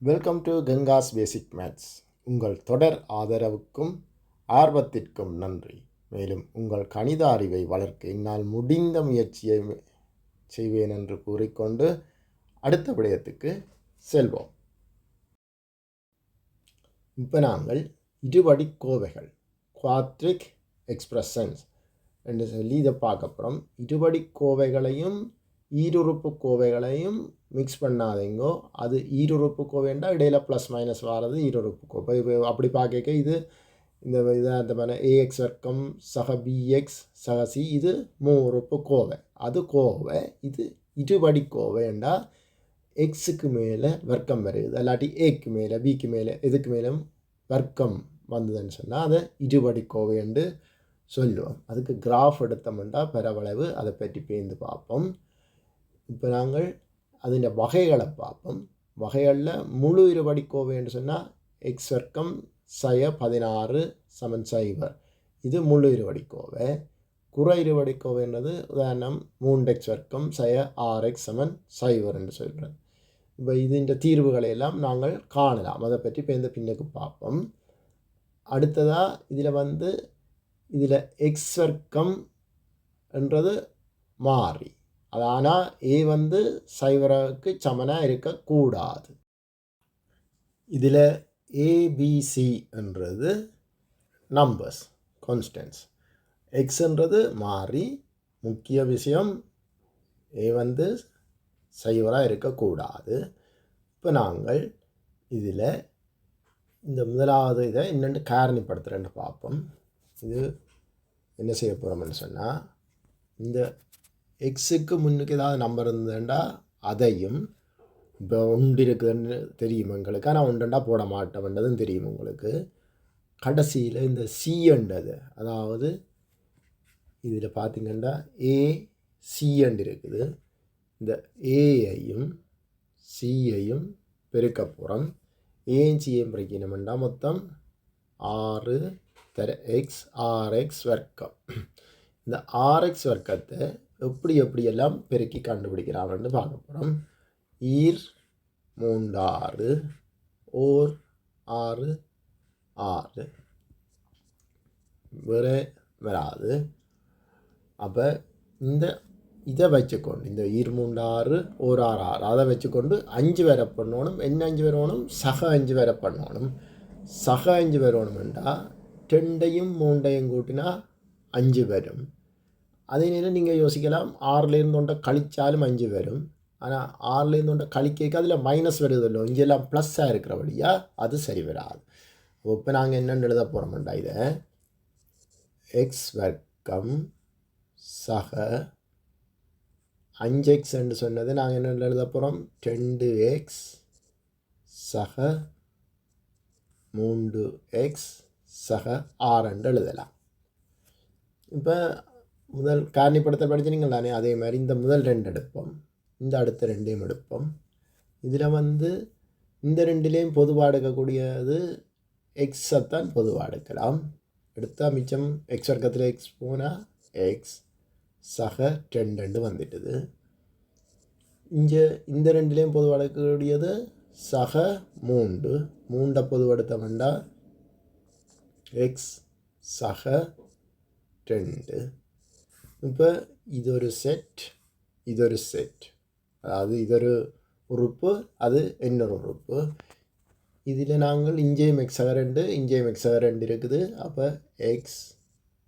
Welcome to Gangas basic maths. உங்கள் தொடர் ஆதரவுக்கும் ஆர்வத்திற்கும் நன்றி. மேலும் உங்கள் கணித அறிவை வளர்க்க என்னால் முடிந்த முயற்சியை செய்வேன் என்று கூறிக்கொண்டு அடுத்த விடயத்துக்கு செல்வோம். இப்போ நாங்கள் இருபடி கோவைகள் குவாட்ரிக் எக்ஸ்பிரஷன்ஸ் என்று சொல்லி இதை பார்க்க போகிறோம். இருபடி கோவைகளையும் ஈருறுப்பு கோவைகளையும் மிக்ஸ் பண்ணாதீங்கோ. அது ஈருறுப்பு கோவைண்டா இடையில ப்ளஸ் மைனஸ் வாரது ஈருறுப்பு கோவை. இப்போ அப்படி பார்க்க இது இந்த இதாக இந்த மாதிரி ஏஎக்ஸ் வர்க்கம் சக பிஎக்ஸ் சக சி இது மூறுப்பு கோவை. அது கோவை. இது இருபடி கோவைண்டா எக்ஸுக்கு மேலே வர்க்கம் வருது, இல்லாட்டி ஏக்கு மேலே பிக்கு மேலே எதுக்கு மேலும் வர்க்கம் வந்ததுன்னு சொன்னால் அதை இருபடி கோவைன்னு சொல்லுவோம். அதுக்கு கிராஃப் எடுத்தோம்னா பரவளவு அதை பற்றி பேர்ந்து பார்ப்போம். இப்போ நாங்கள் அதின் வகைகளை பார்ப்போம். வகைகளில் முழு இருபடி கோவைன்னு சொன்னால் எக்ஸ் வர்க்கம் சய 16 சமன் சைவர், இது முழு இருபடி கோவை. குறை இருபடி கோவைன்றது உதாரணம் 3x வர்க்கம் சய 6x சமன் சைவர் என்று சொல்கிறேன். இப்போ இந்த தீர்வுகளை எல்லாம் நாங்கள் காணலாம். அதை பற்றி பேர்ந்த பின்னுக்கு பார்ப்போம். அடுத்ததாக இதில் எக்ஸ் வர்க்கம் என்றது மாறி, அது ஆனால் ஏ சைவருக்கு சமனாக இருக்கக்கூடாது. இதில் ஏபிசி என்றது நம்பர்ஸ் கான்ஸ்டன்ட்ஸ், எக்ஸ்ன்றது மாறி. முக்கிய விஷயம் ஏ சைவராக இருக்கக்கூடாது. இப்போ நாங்கள் இதில் இந்த முதலாவது இதை என்னென்னு காரணிப்படுத்துகிறேன்னு பார்ப்போம். இது என்ன செய்ய போகிறோம்னு சொன்னால், இந்த எக்ஸுக்கு முன்னுக்கு ஏதாவது நம்பர் இருந்ததுண்டா அதையும், இப்போ ஒன்று இருக்குதுன்னு தெரியும் எங்களுக்கு, ஆனால் ஒன்றுண்டா போட மாட்டோம்ன்றதும் தெரியும் உங்களுக்கு. கடைசியில் இந்த சிஎன்றது, அதாவது இதில் பார்த்திங்கன்னா ஏசிஎன் இருக்குது. இந்த ஏயையும் சியையும் பெருக்க போகிறோம். ஏன் சிஎம் பிரிக்கணும்னா மொத்தம் 6 எக்ஸ் 6x வர்க்கம். இந்த 6x வர்க்கத்தை எப்படியெல்லாம் பெருக்கி கண்டுபிடிக்கிறாங்கன்னு பார்க்க போகிறோம். 3 6 ஓர் 6 6 வேறு வராது. அப்போ இதை வச்சுக்கொண்டு இந்த 3 6 ஓர் 6 6 அதை வச்சுக்கொண்டு 5 வரை பண்ணணும். என்ன 5 வரணும்? சக 5 வரை பண்ணணும். சக 5 வரணுமெண்டா 2ஐயும் 3ஐயும் கூட்டினா 5 வரும். அதே நேரம் நீங்கள் யோசிக்கலாம், 6லேருந்து ஒன்றை கழித்தாலும் 5 வரும். ஆனால் 6லேருந்து ஒன்றை கழிக்க அதில் மைனஸ் வருதല്ലോ, இங்கெல்லாம் ப்ளஸ்ஸாக இருக்கிற வழியாக அது சரி வராது. இப்போ நாங்கள் என்னென்னு எழுத போகிறோம்டா, இதை எக்ஸ் வர்க்கம் சக 5x என்று சொன்னது நாங்கள் என்ன எழுத போகிறோம்? 2x சக 3x சக 6 என்று எழுதலாம். இப்போ முதல் காரணிப்படுத்தல் படிச்சிருங்கள் தானே, அதே மாதிரி இந்த முதல் 2 எடுப்போம், இந்த அடுத்த 2ஐயும் எடுப்போம். இதில் இந்த 2லேயும் பொதுவாக எடுக்கக்கூடியது எக்ஸைத்தான் பொதுவாக எடுக்கலாம். எடுத்தால் மிச்சம் எக்ஸ் வர்க்கத்தில் எக்ஸ் போனால் எக்ஸ் சக 2 வந்துட்டுது. இங்கே இந்த 2லேயும் பொதுவாக எடுக்கக்கூடியது சக 3 பொதுவாக எடுத்தோம்னா எக்ஸ் சக 2. இப்போ இது ஒரு செட், அதாவது இது ஒரு உறுப்பு, அது இன்னொரு உறுப்பு. இதில் நாங்கள் இங்கேயும் எக்ஸ் சக 2 இங்கேயும் எக்ஸ் சக 2 இருக்குது. அப்போ எக்ஸ்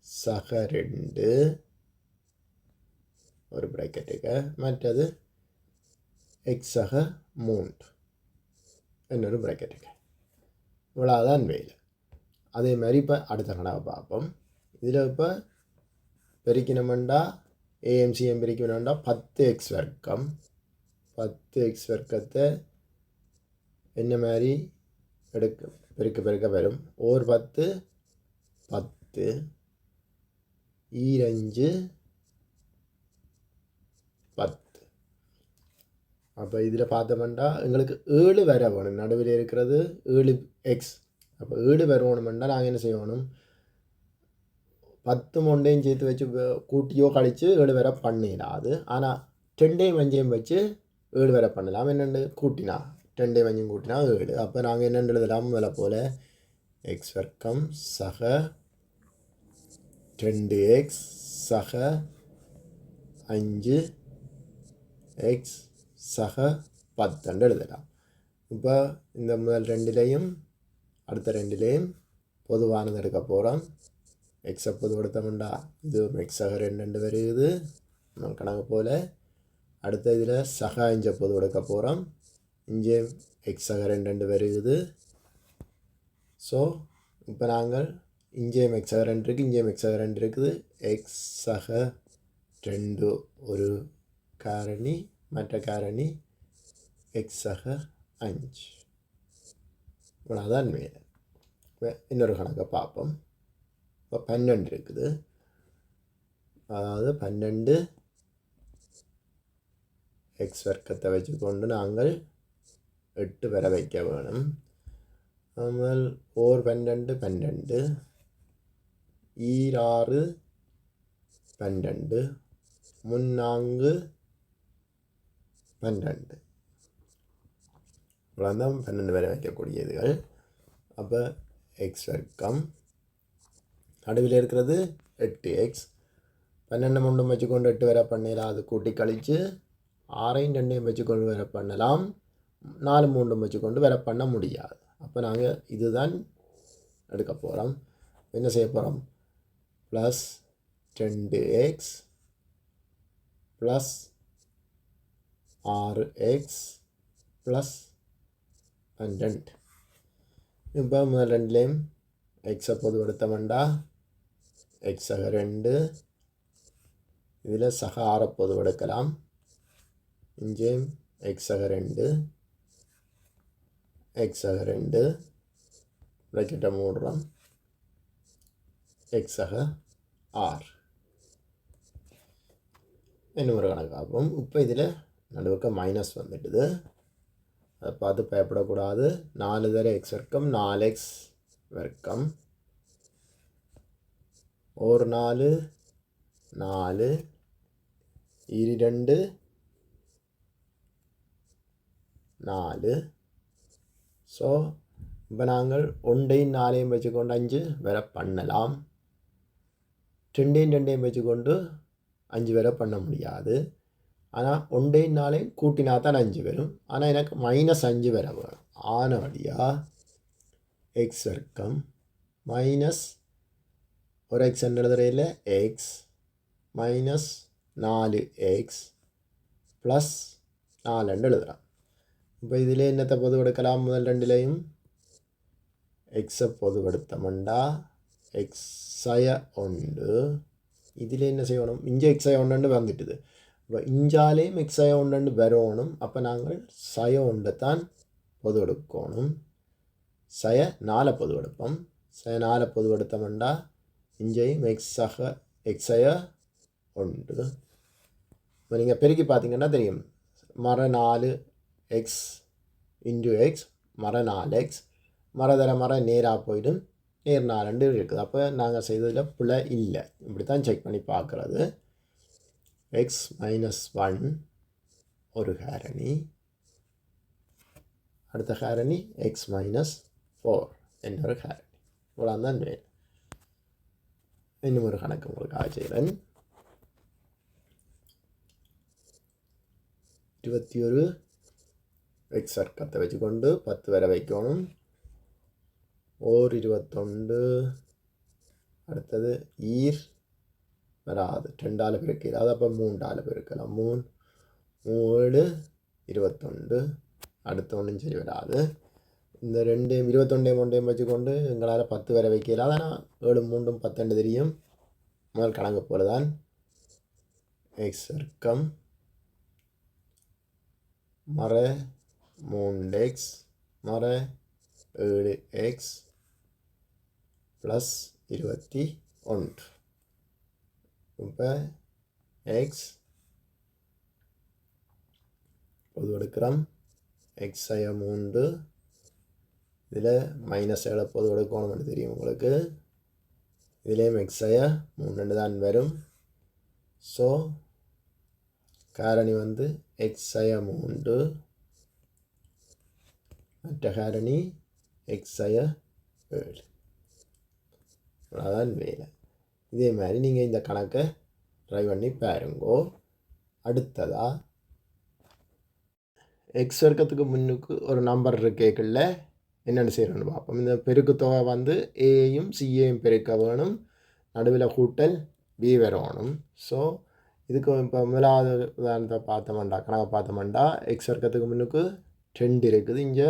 சக 2 ஒரு ப்ராக்கெட்டுக்கு, மற்றது எக்ஸ் சக 3 இன்னொரு ப்ராக்கெட்டுக்கு. இவ்வளோதான் வேலை. அதே மாதிரி இப்போ அடுத்த கணக்கை பார்ப்போம். இதில் இப்போ பெருக்கினோம்னா ஏஎம்சிஎம் பெருக்கணும்னா 10x வர்க்கம். 10x வர்க்கத்தை என்ன மாதிரி பெருக்க வரும்? ஓர் 10 10 5 10. அப்போ இதில் பார்த்தோம்னா எங்களுக்கு 7 வர வேணும். நடுவில் இருக்கிறது 7x. அப்போ 7 வரணுமெண்டா நாங்கள் என்ன செய்யணும்? 10 மொண்டையும் சேர்த்து வச்சு கூட்டியோ கழித்து 7 வரை பண்ணிடாது. ஆனால் 2ஐயும் 5ஐயும் வச்சு 7 வரை பண்ணலாம். என்னென்னு கூட்டினா 2 மஞ்சும் கூட்டினா 7. அப்போ நாங்கள் என்னென்று எழுதலாம் முதல்ல போல் எக்ஸ் வர்க்கம் சக 2x சக 5 எக்ஸ் சக 10 எழுதலாம். இப்போ இந்த முதல் ரெண்டுலேயும் அடுத்த ரெண்டுலேயும் பொதுவானது எடுக்க போகிறோம். எக்ஸை பொதுப்படுத்தமுண்டா இது எக்ஸ் சக 2 வருது நம்ம கணக்கு போல். அடுத்த இதில் சக 5 பொது எடுக்க போகிறோம். இங்கே எக்ஸ் சக 2 வருது. ஸோ இப்போ நாங்கள் இங்கேயும் எக்ஸ் சக 2 இருக்குது, இங்கேயும் எக்ஸ் சக 2 இருக்குது. எக்ஸ் சக 2 ஒரு காரணி, மற்ற காரணி எக்ஸ் சக 5. இவ்வளோதான் மேலே. இன்னொரு கணக்கை பார்ப்போம். இப்போ 12 இருக்குது. அதாவது 12 எக்ஸ் வர்க்கத்தை வச்சுக்கொண்டு நாங்கள் 8 வர வைக்க வேணும். നമ്മൾ 4 12 12 6 12 4 12 இவ்வளோதான் 12 வரை வைக்கக்கூடியதுகள். அப்போ எக்ஸ் வர்க்கம் நடுவில் இருக்கிறது 8x. 12 3 வச்சுக்கொண்டு 8 வரை பண்ணிடலாம். அது கூட்டி கழித்து 6 2 வச்சுக்கொண்டு வரை பண்ணலாம். 4 3 வச்சுக்கொண்டு வரை பண்ண முடியாது. அப்போ நாங்கள் இதுதான் எடுக்க போகிறோம். என்ன செய்ய போகிறோம்? Plus 2x plus 6x plus 12. இப்போ முதல் ரெண்டுலேயும் எக்ஸை பொதுப்படுத்த வேண்டாம். எக்ஸ் சக 2 இதில் சக 6 பொதுவெடுக்கலாம். இங்கே எக்ஸ் சக 2 எக்ஸ் சக 2 ப்ராக்கெட்டை மூடுறோம். எக்ஸ் சக 6 இன்னும் ஒரு கணக்கு பார்ப்போம். இப்போ இதில் நடுவுக்கு மைனஸ் வந்துட்டுது. அதை பார்த்து பயப்படக்கூடாது. 4 தர எக்ஸ் வர்க்கம் 4x வர்க்கம் ஒரு 4 4 2 4. ஸோ இப்போ நாங்கள் 1 4 வச்சுக்கொண்டு 5 வரை பண்ணலாம். 2 2 வச்சுக்கொண்டு 5 வரை பண்ண முடியாது. ஆனால் 1 4 கூட்டினா தான் 5 வரும். ஆனால் எனக்கு -5 வரை வரும். ஆனபடியாக எக்ஸ் வர்க்கம் மைனஸ் ஒரு எக்ஸ் எழுதுறையில் எக்ஸ் மைனஸ் 4x ப்ளஸ் 4 எழுதுகிறோம். இப்போ இதில் என்னத்தை பொதுவெடுக்கலாம்? முதல் ரெண்டுலேயும் எக்ஸை பொதுவெடுத்தோம்டா எக்ஸ் சய 1. இதில் என்ன செய்யணும்? இங்கே எக்ஸ் சய 1 வந்துட்டுது. இப்போ இஞ்சாலேயும் எக்ஸ் சய 1 வரணும். அப்போ நாங்கள் சய 1 தான் பொதுவெடுக்கணும். சய 4 பொதுவெடுப்போம். சய 4 பொதுவெடுத்தோம்டா இங்கேயும் எக்ஸ் சய 1. இப்போ நீங்கள் பெருக்கி பார்த்தீங்கன்னா தெரியும். மர 4 எக்ஸ் இன்டு எக்ஸ் மர 4x மர தர மர நேராக போயிடும். நேர் 4 இருக்குது. அப்போ நாங்கள் செய்ததில் பிள்ளை இல்லை. இப்படி தான் செக் பண்ணி பார்க்குறது. எக்ஸ் மைனஸ் 1 ஒரு காரணி, அடுத்த காரணி எக்ஸ் மைனஸ் 4 എന്നൊരു காரணி. இவ்வளோ தான் வேணும். இன்னும் ஒரு கணக்கு உங்களுக்கு ஆச்சரியன். 21 எக்ஸ் வர்க்கத்தை வச்சுக்கொண்டு 10 வரை வைக்கணும். ஓர் 21. அடுத்தது ஈர் வராது. 2ஆல் பெருக்கிறது. அப்போ 3ஆல் பெருக்கலாம். 3 7 21. அடுத்த ஒன்றும் சரி வராது. இந்த 2 21 3 வச்சுக்கொண்டு எங்களால் 10 வரை வைக்கலாம். ஆனால் 7 3 10 தெரியும். முதல் கணக்கு போல தான் எக்ஸ் வர்க்கம் மர 3x மர 7x ப்ளஸ் 21. இப்போ எக்ஸ் பொது எடுக்கிறோம். எக்ஸ் சய 3 இதில் -7 பொது எடுக்கணும்னு தெரியும் உங்களுக்கு. இதிலேயும் எக்ஸ் சய 3 தான் வரும். ஸோ காரணி வந்து எக்ஸ் சய 3 மற்ற காரணி எக்ஸய 7. அதான் வேலை. இதே மாதிரி நீங்கள் இந்த கணக்கை ட்ரை பண்ணி பாருங்கோ. அடுத்ததாக எக்ஸ் வர்க்கத்துக்கு முன்னுக்கு ஒரு நம்பர் இருக்கேக்குள்ள என்னென்னு செய்யணும்னு பார்ப்போம். இந்த பெருக்கு தொகை வந்து ஏயும் சிஏயும் பெருக்க வேணும், நடுவில் கூட்டல் பி வரணும். ஸோ இதுக்கு இப்போ முதலாவது உதாரணத்தை பார்த்தோம்டா, கணக்கை பார்த்தோம்டா, எக்ஸ் வர்க்கத்துக்கு முன்னுக்கு 2 இருக்குது, இங்கே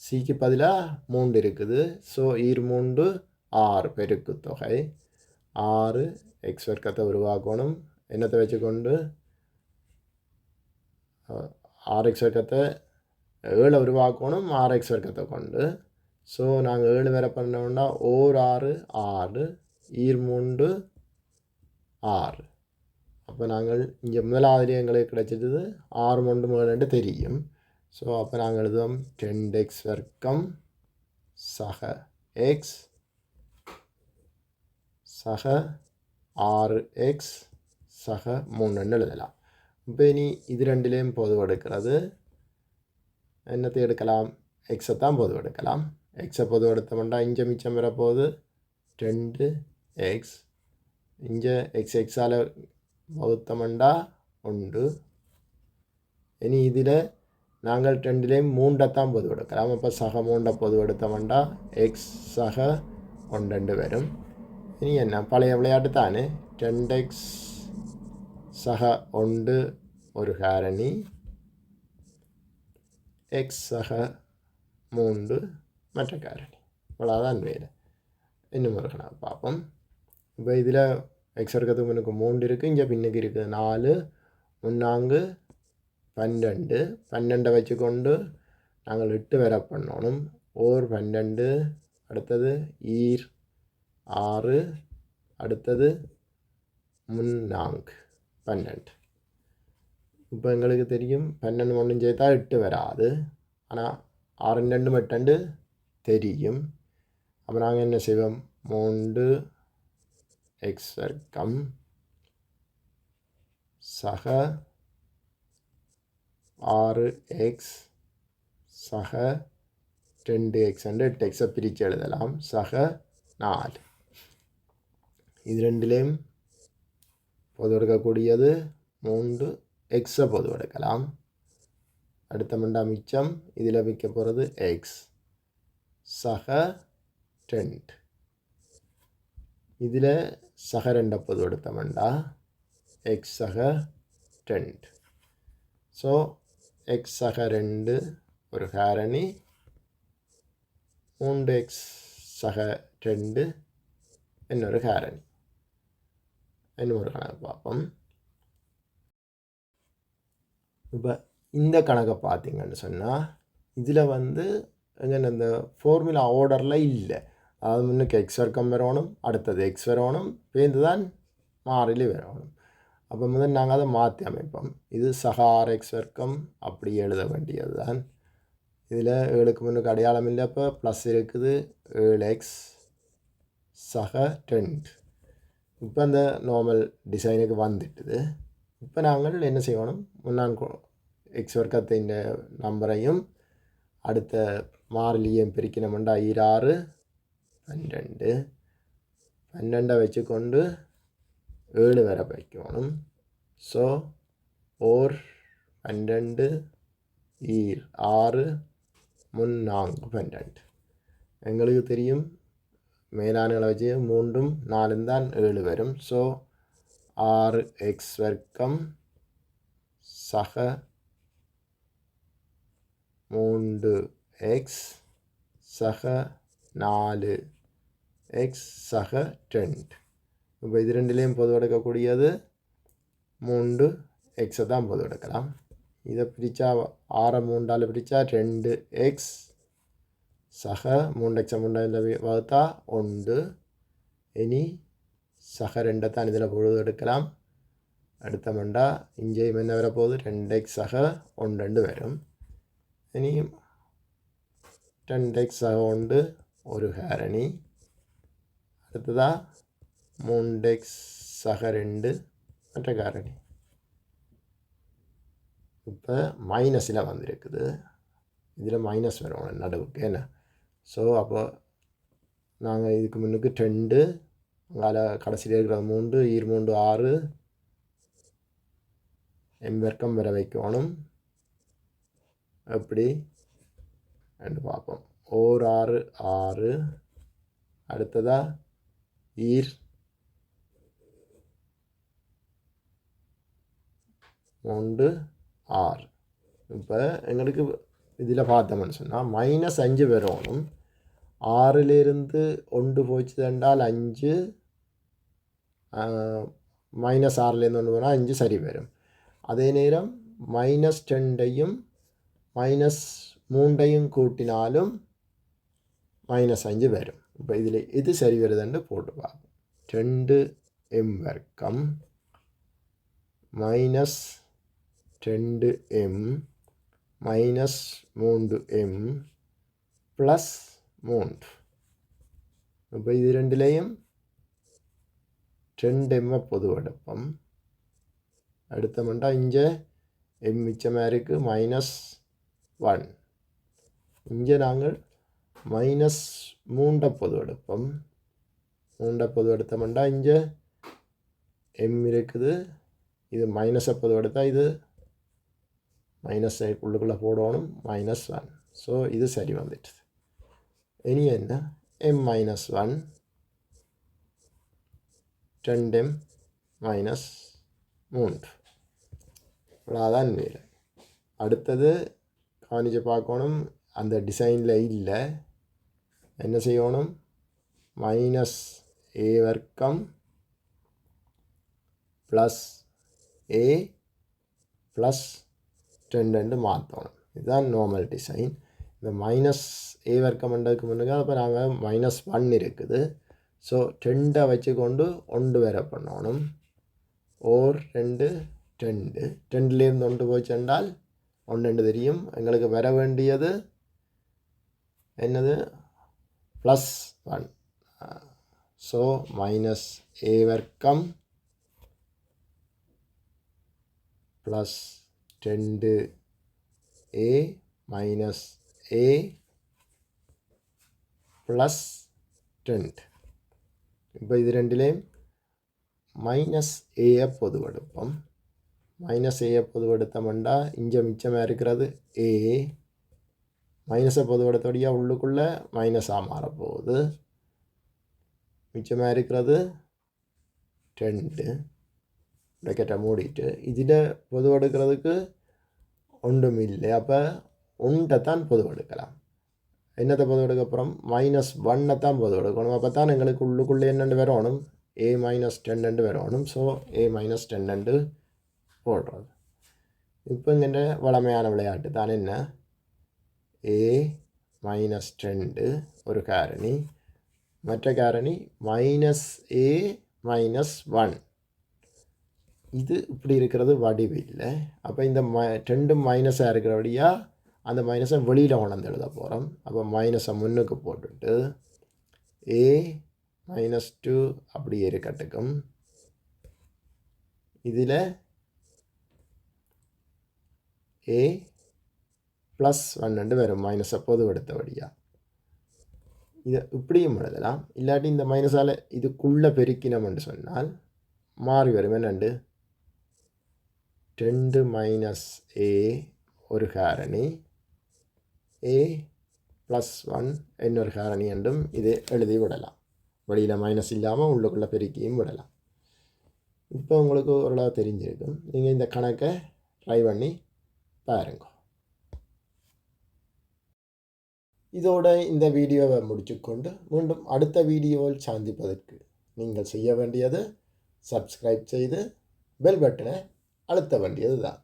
சிக்கு பதிலாக 3 இருக்குது. ஸோ 3 6 பெருக்கு தொகை 6 எக்ஸ் வர்க்கத்தை உருவாக்கணும். என்னத்தை வச்சுக்கொண்டு 6x வர்க்கத்தை 7 உருவாக்கணும் 6x வர்க்கத்தை கொண்டு. ஸோ நாங்கள் 7 வேற பண்ணோம்னா ஓர் 6 6 3 6. அப்போ நாங்கள் இங்கே முதலாவது எங்களுக்கு கிடைச்சது 6 3 7 தெரியும். ஸோ அப்போ நாங்கள் எழுதுவோம் 10x வர்க்கம் சக எக்ஸ் சக 6x சக 3 எழுதலாம். இப்போ இனி இது ரெண்டிலையும் பொதுவு எடுக்கிறது என்னத்தை எடுக்கலாம், எக்ஸை தான் பொதுவு எடுக்கலாம். எக்ஸை பொதுவு எடுத்தோம்னா இங்கே மிச்சம் வர போகுது 2x, இங்கே எக்ஸ் எக்ஸால் வகுத்தோம்னா 1. இனி இதில் நாங்கள் 2லேயும் 3 தான் பொதுவு எடுக்கலாம். அப்போ சக 3 பொதுவு எடுத்தோம்னா எக்ஸ் சக 1 வரும். இனி என்ன பழைய விளையாட்டு தானே, 10x சக 1 ஒரு காரணி, எக்ஸ் சக 3 மற்ற காரணி. இவ்வளோதான் வேறு. இன்னும் ஒரு கணக்கு பார்ப்போம். இப்போ இதில் எக்ஸ் வர்க்கத்துக்கு முன்னுக்கு 3 இருக்குது, இங்கே பின்னுக்கு இருக்குது 4 3 12. 12 வச்சுக்கொண்டு நாங்கள் 8 வேற பண்ணணும். ஓர் 12, அடுத்தது 6, அடுத்தது 3 12. இப்போ எங்களுக்கு தெரியும் 12 ஒன்றும் சேர்த்தா 8 வராது, ஆனால் 6 2 8 தெரியும். அப்போ நாங்கள் என்ன செய்வோம், 3x வர்க்கம் சக 6x சக 2x 8xை பிரித்து எழுதலாம். சக 4. இது ரெண்டிலையும் பொது எடுக்கக்கூடியது 3xை பொது எடுக்கலாம். அடுத்த மண்டா மிச்சம் இதில் வைக்க போகிறது எக்ஸ் சக 2. இதில் சக 2 பொது எடுத்தோம்டா எக்ஸ் சக 2. ஸோ எக்ஸ் சக 2 ஒரு காரணி, 3x சக 2 இன்னொரு காரணி. இன்னொரு கணக்கு பார்ப்போம். இப்போ இந்த கணக்கை பார்த்தீங்கன்னு சொன்னால் இதில் வந்து எங்கே இந்த ஃபார்முலா ஆர்டரில் இல்லை. அதாவது முன்னுக்கு எக்ஸ் வர்க்கம் வரணும், அடுத்தது எக்ஸ் வரணும், பேருந்து தான் மாறிலி வரணும். அப்போ முதல் நாங்கள் அதை மாற்றி அமைப்போம். இது சக 6x வர்க்கம் அப்படி எழுத வேண்டியது தான். இதில் 7க்கு முன்னுக்கு அடையாளம் இல்லை, அப்போ ப்ளஸ் இருக்குது 7x சக 2. இப்போ அந்த நார்மல் டிசைனுக்கு வந்துட்டுது. இப்போ நாங்கள் என்ன செய்யணும், முன்னாள் எக்ஸ் வர்க்கத்தின் நம்பரையும் அடுத்த மாறிலியும் பிரிக்கணும்டா 6 12 12 வச்சுக்கொண்டு 7 வரை வைக்கணும். ஸோ ஓர் 12 6 3 12. எங்களுக்கு தெரியும் மேலானுகளை வச்சு 3 4 தான் 7 வரும். ஸோ 6x வர்க்கம் சக 3x சக 4x சக 2. இப்போ இது ரெண்டுலேயும் பொது எடுக்கக்கூடியது 3xை தான் பொது எடுக்கலாம். இதை பிரித்தா 6 3ஆல் பிரித்தா 2x சக 3x 3 வகுத்தா 1. இனி சக 2 தான் இதில் பொழுது எடுக்கலாம். அடுத்த மண்டா இங்கேயும் என்ன வரப்போகுது, 2x சக 1 வரும். இனி 2x சக 1 ஒரு காரணி. அடுத்ததா 3x சக 2 மற்ற காரணி. இப்போ மைனஸில் வந்திருக்குது. இதில் மைனஸ் வரணும் நடுவுக்கு என்ன. ஸோ அப்போ நாங்கள் இதுக்கு முன்னுக்கு 2 அங்கால கடைசியில் இருக்கிற 3 3 6 m வர்க்கம் வர வைக்கணும். எப்படி ரெண்டு பார்ப்போம். 6 6 அடுத்ததா 3 6. இப்போ எங்களுக்கு இதில் பார்த்தோம்னு சொன்னால் -5 வரணும். 6லிருந்து 1 போச்சு என்றால் 5, -6லேருந்து 1 போனால் 5 சரி வரும். அதே நேரம் -2ஐயும் -3ஐயும் கூட்டினாலும் -5 வரும். இப்போ இதில் எது சரி வருதுன்னு போட்டு பார்ப்போம். 2m வர்க்கம் -2m -3m ப்ளஸ் 3. இப்போ இது ரெண்டுலேயும் 2m பொதுவெடுப்போம். அடுத்தமெண்டா இங்கே m மிச்சமாக இருக்குது -1. இங்கே நாங்கள் -3 பொதுவெடுப்போம். 3 பொதுவெடுத்தமெண்டா இங்கே m இருக்குது. இது மைனஸை பொதுவெடுத்தால் இது மைனஸை உள்ளுக்குள்ளே போடணும் -1. ஸோ இது சரி வந்துட்டுது. இனி என்ன m -1 2m -3 அவ்வளோதான் வேலை. அடுத்தது கவனித்து பார்க்கணும். அந்த டிசைனில் இல்லை என்ன செய்யணும், -a வர்க்கம் ப்ளஸ் a ப்ளஸ் 2 மாற்றணும். இதுதான் நார்மல் டிசைன். இந்த -a வர்க்கம்ன்றதுக்கு முன்னுக்கு அப்போ நாங்கள் -1 இருக்குது. ஸோ 2 வச்சுக்கொண்டு 1 வேற பண்ணணும். 2 2 2லேருந்து 1 போச்சென்றால் 1 தெரியும். எங்களுக்கு வர வேண்டியது என்னது +1. ஸோ -a வர்க்கம் ப்ளஸ் 2a -a ப்ளஸ் 2. இப்போ இது ரெண்டுலேயும் -a பொதுவெடுப்போம். -a பொதுவெடுத்தோம்னா இங்கே மிச்சமாக இருக்கிறது a, மைனஸை பொதுவெடுத்தபடியாக உள்ளுக்குள்ளே மைனஸாக மாறப்போகுது. மிச்சமாக இருக்கிறது 2 ப்ராக்கெட்டை மூடிட்டு இதில் பொதுவெடுக்கிறதுக்கு ஒன்றும் இல்லை. அப்போ 1 தான் பொதுவெடுக்கலாம். என்னத்தை பொதுவெடுக்க அப்புறம் -1 தான் பொதுவெடுக்கணும். அப்போ தான் எங்களுக்கு உள்ளுக்குள்ளே என்னென்று வரணும், a -10 வரணும். ஸோ a -10 போடுறது. இப்போ இங்கே வளமையான விளையாட்டு தான் என்ன, a -2 ஒரு காரணி, மற்ற காரணி -a -1. இது இப்படி இருக்கிறது வடிவில்லை. அப்போ இந்த 2 மைனஸாக இருக்கிறபடியாக அந்த மைனஸை வெளியில் உணர்ந்து எழுத போகிறோம். அப்போ மைனஸை முன்னுக்கு போட்டுட்டு a -2 அப்படியே இருக்கட்டுக்கும். இதில் a +1 வரும் மைனஸை பொதுவெடுத்தபடியாக. இதை இப்படியும் எழுதலாம். இல்லாட்டி இந்த மைனஸால் இதுக்குள்ளே பெருக்கினோம்னு சொன்னால் மாறி வரும். என்னண்டு 2 - a ஒரு காரணி, a +1 இன்னொரு காரணி என்றும் இது எழுதி விடலாம். வெளியில் மைனஸ் இல்லாமல் உள்ளுக்குள்ளே பெருக்கியும் விடலாம். இப்போ உங்களுக்கு ஓரளவு தெரிஞ்சிருக்கும். நீங்கள் இந்த கணக்கை ட்ரை பண்ணி பாருங்க. இதோட இந்த வீடியோவை முடிச்சுக்கொண்டு மீண்டும் அடுத்த வீடியோவில் சந்திப்பதற்கு நீங்கள் செய்ய வேண்டியது சப்ஸ்கிரைப் செய்து பெல் பட்டனை அழுத்த வேண்டியது தான்.